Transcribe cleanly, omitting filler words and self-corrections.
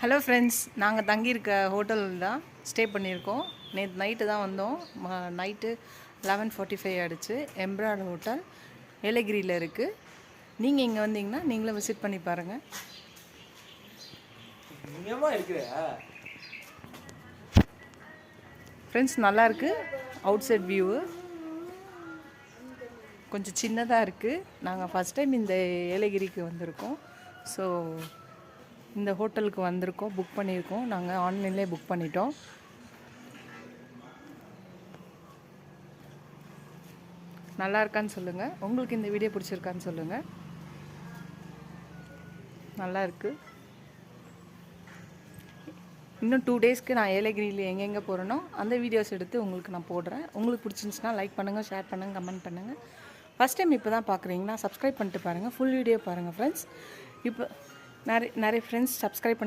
Hello friends, நாங்கள் தங்கியிருக்க ஹோட்டலில் தான் ஸ்டே பண்ணியிருக்கோம். நேற்று நைட்டு தான் வந்தோம். நைட்டு 11:45 ஆகிடுச்சு. எம்ப்ராய்டரி ஹோட்டல் ஏலகிரியில் இருக்குது. நீங்கள் இங்கே வந்தீங்கன்னா நீங்களும் விசிட் பண்ணி பாருங்கள். ஃப்ரெண்ட்ஸ், நல்லாயிருக்கு. அவுட் சைட் வியூவு கொஞ்சம் சின்னதாக இருக்குது. நாங்கள் ஃபஸ்ட் டைம் இந்த ஏலகிரிக்கு வந்திருக்கோம். ஸோ இந்த ஹோட்டலுக்கு வந்திருக்கோம், புக் பண்ணியிருக்கோம். நாங்கள் ஆன்லைன்லேயே புக் பண்ணிட்டோம். நல்லா இருக்கான்னு சொல்லுங்கள். உங்களுக்கு இந்த வீடியோ பிடிச்சிருக்கான்னு சொல்லுங்கள். நல்லா இருக்குது. இன்னும் 2 டேஸ்க்கு நான் ஏலகிரியில் எங்கெங்கே போகிறேனோ அந்த வீடியோஸ் எடுத்து உங்களுக்கு நான் போடுறேன். உங்களுக்கு பிடிச்சிருந்துச்சுன்னா லைக் பண்ணுங்கள், ஷேர் பண்ணுங்கள், கமெண்ட் பண்ணுங்கள். ஃபஸ்ட் டைம் இப்போ தான் பார்க்குறீங்கன்னா சப்ஸ்கிரைப் பண்ணிட்டு பாருங்கள். ஃபுல் வீடியோ பாருங்கள் ஃப்ரெண்ட்ஸ். இப்போ நிறைய ஃப்ரெண்ட்ஸ் சப்ஸ்கிரைப் பண்ணி